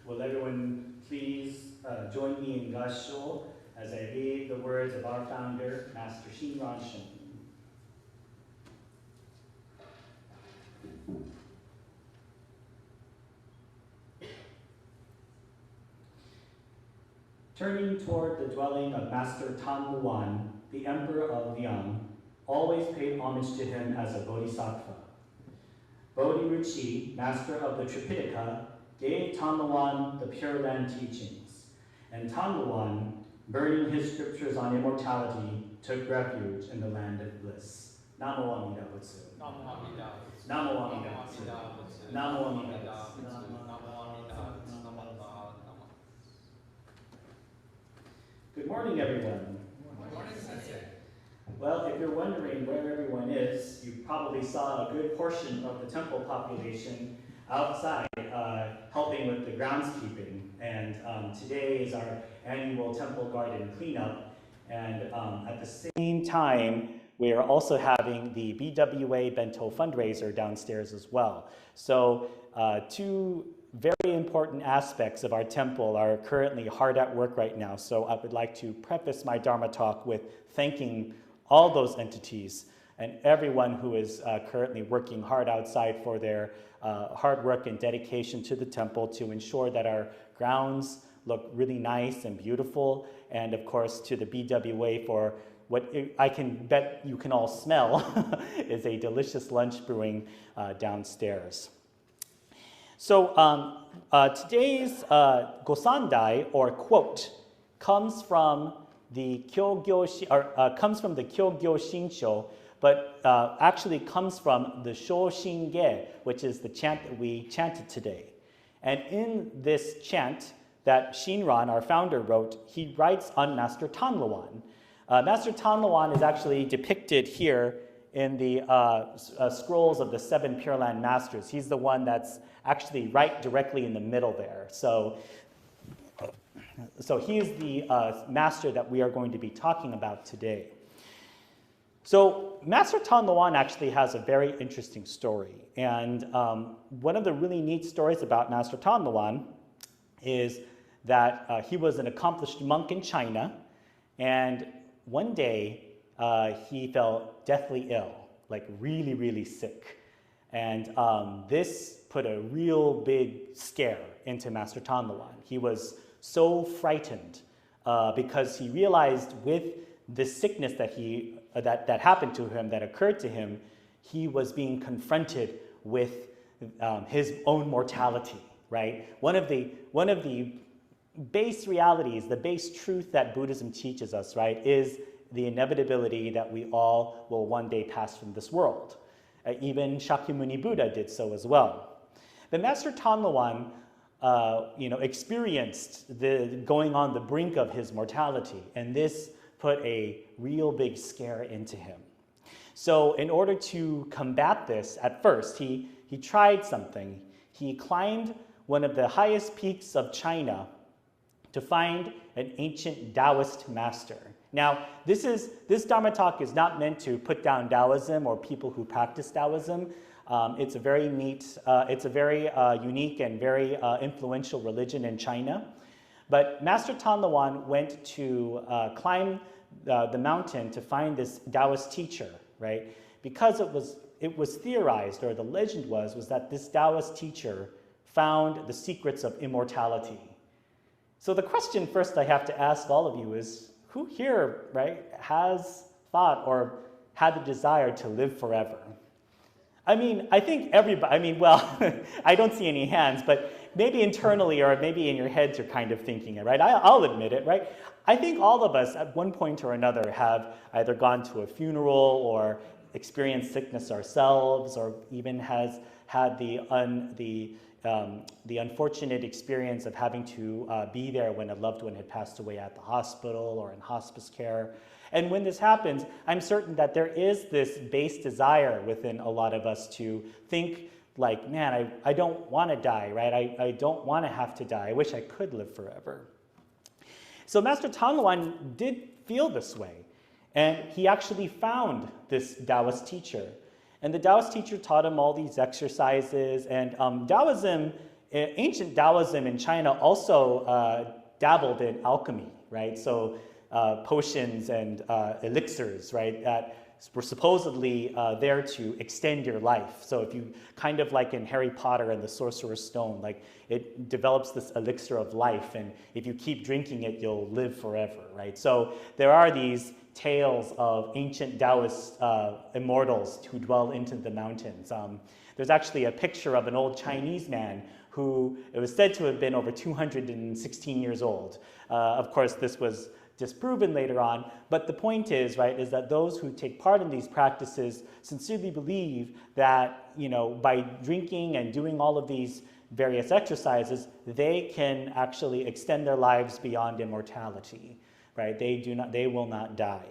Will everyone please join me in Gasho as I read the words of our founder, Master Tan-Luan. Turning toward the dwelling of Master Tan-Luan, the Emperor of Liang, always paid homage to him as a bodhisattva. Bodhi-Ruchi, master of the Tripitaka, gave Tan-Luan the Pure Land teachings, and Tan-Luan, burning his scriptures on immortality, took refuge in the land of bliss. Namo Amida Butsu. Namo Amida Butsu. Namo Amida Butsu. Namo Amida Butsu. Good morning, everyone. Good morning, Sensei. Well, if you're wondering where everyone is, you probably saw a good portion of the temple population outside helping with the groundskeeping. And today is our annual temple garden cleanup. And at the same time, we are also having the BWA Bento fundraiser downstairs as well. So two very important aspects of our temple are currently hard at work right now. So I would like to preface my Dharma talk with thanking all those entities and everyone who is currently working hard outside for their hard work and dedication to the temple to ensure that our grounds look really nice and beautiful, and of course to the BWA for what I can bet you can all smell is a delicious lunch brewing downstairs. So today's Gosandai, or quote, comes from the Kyogyo Shinsho, but actually comes from the Shoshinge, which is the chant that we chanted today. And in this chant that Shinran, our founder, wrote, he writes on Master Tan-Luan. Master Tan-Luan is actually depicted here in the scrolls of the 7 Pure Land Masters. He's the one that's actually right directly in the middle there. So he is the master that we are going to be talking about today. So Master Tan-Luan actually has a very interesting story. And one of the really neat stories about Master Tan-Luan is that he was an accomplished monk in China. And one day, he fell deathly ill, like really, really sick. And this put a real big scare into Master Tan-Luan. He was so frightened because he realized with the sickness that happened to him, that occurred to him, he was being confronted with his own mortality, right? One of the base realities, the base truth that Buddhism teaches us, right, is the inevitability that we all will one day pass from this world. Even Shakyamuni Buddha did so as well. The Master Tan-Luan experienced the going on the brink of his mortality, and this put a real big scare into him. So in order to combat this, at first, he tried something. He climbed one of the highest peaks of China to find an ancient Taoist master. Now, this Dharma talk is not meant to put down Taoism or people who practice Taoism. It's a very neat, it's a very unique and very influential religion in China. But Master Tan-Luan went to climb the mountain to find this Taoist teacher, right? Because it was theorized, or the legend was that this Taoist teacher found the secrets of immortality. So the question first I have to ask all of you is, who here, right, has thought or had the desire to live forever? I mean, I think everybody, I mean, well, I don't see any hands, but maybe internally or maybe in your heads you're kind of thinking it, right? I'll admit it, right? I think all of us at one point or another have either gone to a funeral or experienced sickness ourselves, or even has had the unfortunate experience of having to be there when a loved one had passed away at the hospital or in hospice care. And when this happens, I'm certain that there is this base desire within a lot of us to think like, man, I don't want to die, right? I don't want to have to die. I wish I could live forever. So Master Tan-Luan did feel this way. And he actually found this Taoist teacher. And the Taoist teacher taught him all these exercises. And Taoism ancient Taoism in China also dabbled in alchemy, right? So potions and elixirs, right, that were supposedly there to extend your life. So if you, kind of like in Harry Potter and the Sorcerer's Stone, like it develops this elixir of life, and if you keep drinking it, you'll live forever, right? So there are these tales of ancient Taoist immortals who dwell into the mountains. There's actually a picture of an old Chinese man who it was said to have been over 216 years old. Of course, this was disproven later on, but the point is, right, is that those who take part in these practices sincerely believe that, you know, by drinking and doing all of these various exercises, they can actually extend their lives beyond immortality, right? They will not die.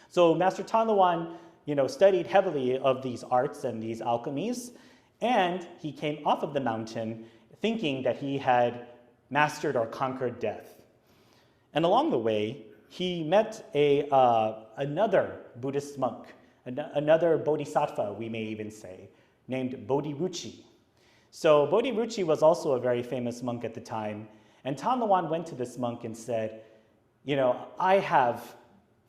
So Master Tan-Luan, you know, studied heavily of these arts and these alchemies, and he came off of the mountain thinking that he had mastered or conquered death. And along the way, he met another Buddhist monk, another bodhisattva, we may even say, named Bodhiruchi. So Bodhiruchi was also a very famous monk at the time, and Tan-Luan went to this monk and said, you know, I have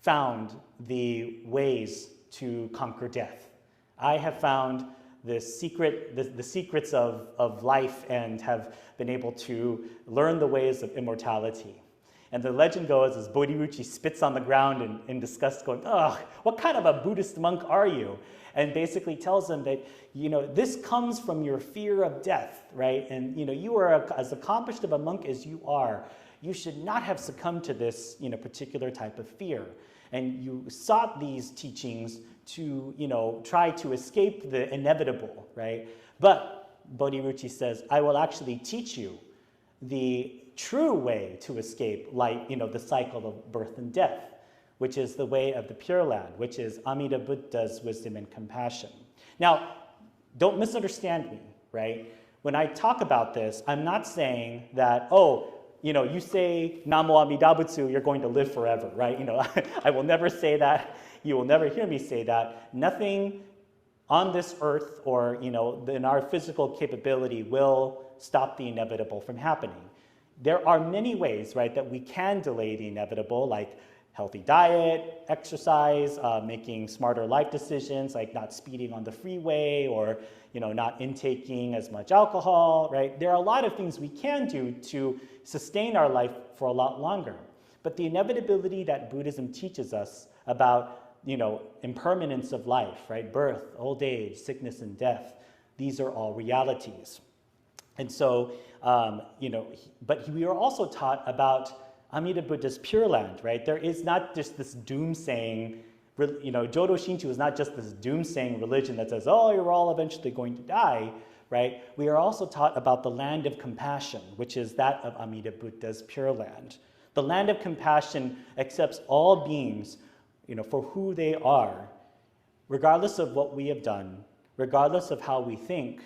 found the ways to conquer death. I have found the secrets of life and have been able to learn the ways of immortality. And the legend goes as Bodhiruchi spits on the ground in disgust, going, "Ugh, what kind of a Buddhist monk are you?" And basically tells him that, you know, this comes from your fear of death, right? And, you know, you are as accomplished of a monk as you are. You should not have succumbed to this, you know, particular type of fear. And you sought these teachings to, you know, try to escape the inevitable, right? But Bodhiruchi says, I will actually teach you the true way to escape, like, you know, the cycle of birth and death, which is the way of the Pure Land, which is Amida Buddha's wisdom and compassion. Now, don't misunderstand me, right? When I talk about this, I'm not saying that, oh, you know, you say Namo Amida Butsu, you're going to live forever, right? You know, I will never say that. You will never hear me say that. Nothing on this earth or, you know, in our physical capability will stop the inevitable from happening. There are many ways, right, that we can delay the inevitable, like healthy diet, exercise, making smarter life decisions, like not speeding on the freeway or, you know, not intaking as much alcohol, right? There are a lot of things we can do to sustain our life for a lot longer. But the inevitability that Buddhism teaches us about, you know, impermanence of life, right? Birth, old age, sickness, and death, these are all realities. And so, you know, but we are also taught about Amida Buddha's Pure Land, right? There is not just this doomsaying, you know, Jodo Shinchu is not just this doomsaying religion that says, oh, you're all eventually going to die, right? We are also taught about the land of compassion, which is that of Amida Buddha's Pure Land. The land of compassion accepts all beings, you know, for who they are, regardless of what we have done, regardless of how we think.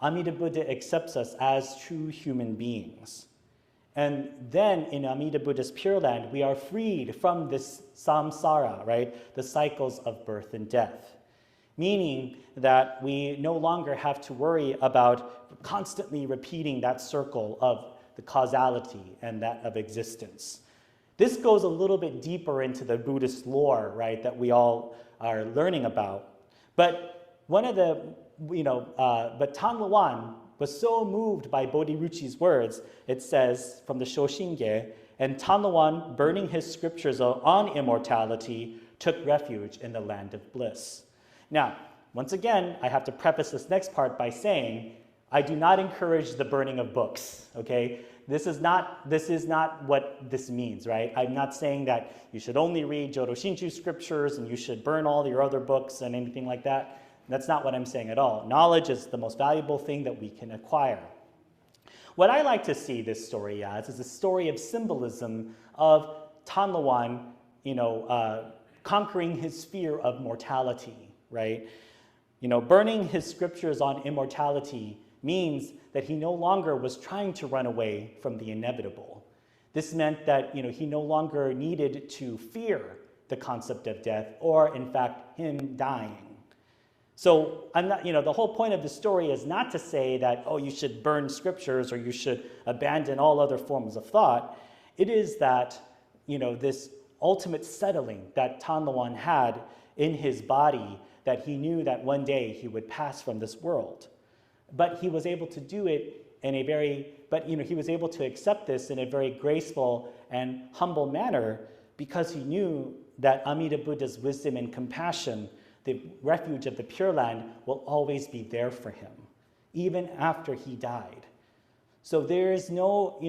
Amida Buddha accepts us as true human beings. And then in Amida Buddha's Pure Land, we are freed from this samsara, right? The cycles of birth and death. Meaning that we no longer have to worry about constantly repeating that circle of the causality and that of existence. This goes a little bit deeper into the Buddhist lore, right, that we all are learning about. But one of the, you know, but Tan-Luan was so moved by Bodhiruchi's words, it says from the Shoshinge, and Tan-Luan, burning his scriptures on immortality, took refuge in the land of bliss. Now, once again, I have to preface this next part by saying, I do not encourage the burning of books, okay? This is not what this means, right? I'm not saying that you should only read Jodo Shinchu scriptures and you should burn all your other books and anything like that. That's not what I'm saying at all. Knowledge is the most valuable thing that we can acquire. What I like to see this story as is a story of symbolism of Tan-Luan, you know, conquering his fear of mortality, right? You know, burning his scriptures on immortality means that he no longer was trying to run away from the inevitable. This meant that, you know, he no longer needed to fear the concept of death or, in fact, him dying. So I'm not, the whole point of the story is not to say that, oh, you should burn scriptures or you should abandon all other forms of thought. It is that, this ultimate settling that Tan-Luan had in his body, that he knew that one day he would pass from this world. But he was able to do it he was able to accept this in a very graceful and humble manner because he knew that Amida Buddha's wisdom and compassion, the refuge of the Pure Land, will always be there for him, even after he died. So there is nothing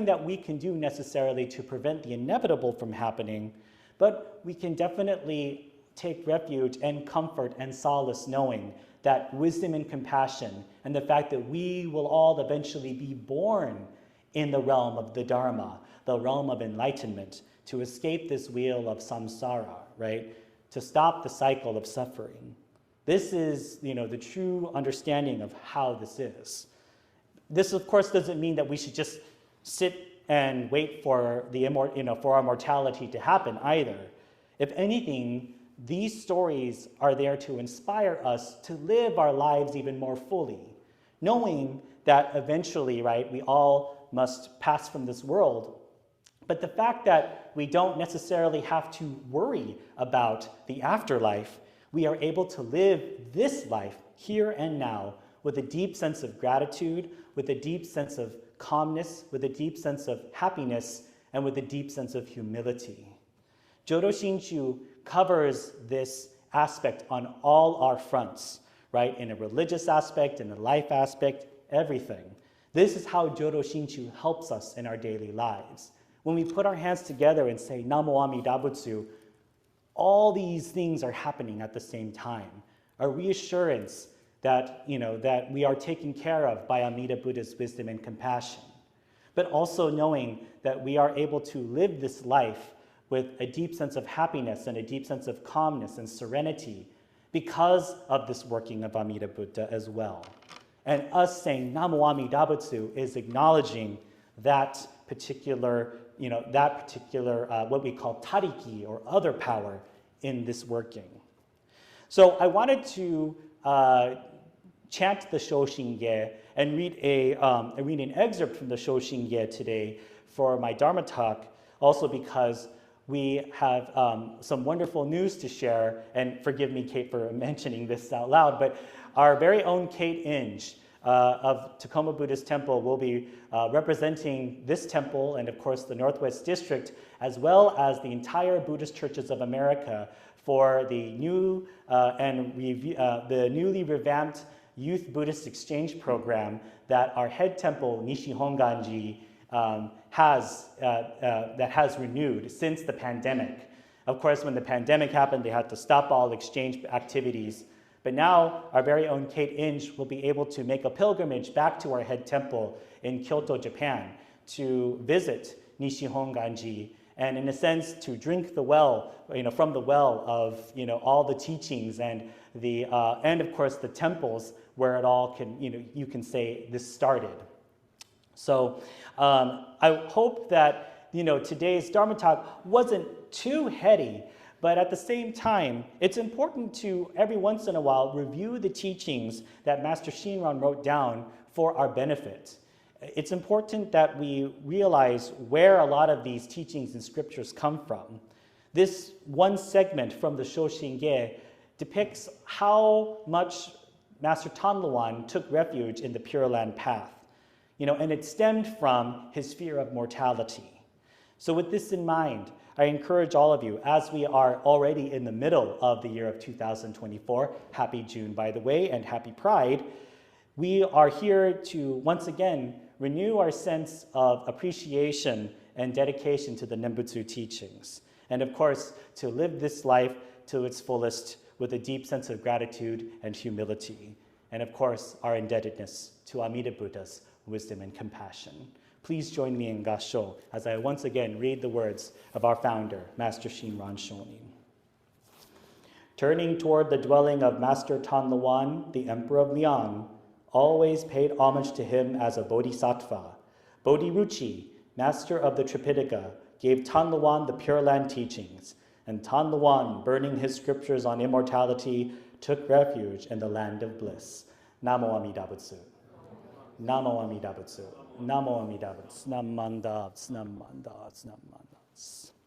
that we can do necessarily to prevent the inevitable from happening, but we can definitely take refuge and comfort and solace knowing that wisdom and compassion and the fact that we will all eventually be born in the realm of the Dharma, the realm of enlightenment, to escape this wheel of samsara, right? To stop the cycle of suffering. This is, the true understanding of how this is. This, of course, doesn't mean that we should just sit and wait for for our mortality to happen either. If anything, these stories are there to inspire us to live our lives even more fully, knowing that eventually, right, we all must pass from this world. But the fact that we don't necessarily have to worry about the afterlife, we are able to live this life here and now with a deep sense of gratitude, with a deep sense of calmness, with a deep sense of happiness, and with a deep sense of humility. Jodo Shinshu covers this aspect on all our fronts, right? In a religious aspect, in a life aspect, everything. This is how Jodo Shinshu helps us in our daily lives. When we put our hands together and say, Namo Amida Butsu, all these things are happening at the same time. A reassurance that, that we are taken care of by Amida Buddha's wisdom and compassion. But also knowing that we are able to live this life with a deep sense of happiness and a deep sense of calmness and serenity because of this working of Amida Buddha as well. And us saying Namo Amida Butsu is acknowledging that particular, what we call tariki or other power in this working. So I wanted to chant the Shoshinge and read an excerpt from the Shoshinge today for my Dharma talk, also because we have some wonderful news to share, and forgive me, Kate, for mentioning this out loud, but our very own Kate Inge of Tacoma Buddhist Temple will be representing this temple and, of course, the Northwest District, as well as the entire Buddhist Churches of America for the newly revamped Youth Buddhist Exchange Program that our head temple, Nishi Honganji, that has renewed since the pandemic. Of course, when the pandemic happened, they had to stop all exchange activities. But now, our very own Kate Inge will be able to make a pilgrimage back to our head temple in Kyoto, Japan, to visit Nishi Honganji, and in a sense, to drink the well, from the well of, all the teachings and of course, the temples where it all can, you can say this started. So I hope that, today's Dharma talk wasn't too heady, but at the same time, it's important to, every once in a while, review the teachings that Master Shinran wrote down for our benefit. It's important that we realize where a lot of these teachings and scriptures come from. This one segment from the Shoshinge depicts how much Master Tan-Luan took refuge in the Pure Land path, and it stemmed from his fear of mortality. So with this in mind, I encourage all of you, as we are already in the middle of the year of 2024, happy June, by the way, and happy Pride, we are here to, once again, renew our sense of appreciation and dedication to the Nembutsu teachings. And of course, to live this life to its fullest with a deep sense of gratitude and humility. And of course, our indebtedness to Amida Buddha's wisdom and compassion. Please join me in Gassho as I once again read the words of our founder, Master Shinran Shonin. Turning toward the dwelling of Master Tan-Luan, the Emperor of Liang, always paid homage to him as a bodhisattva. Bodhiruchi, master of the Tripitaka, gave Tan-Luan the Pure Land teachings, And Tan-Luan, burning his scriptures on immortality, took refuge in the land of bliss. Namo Amida Butsu. Namo Amida Butsu. Namo Amida Butsu. Namanda, Namanda, Namanda.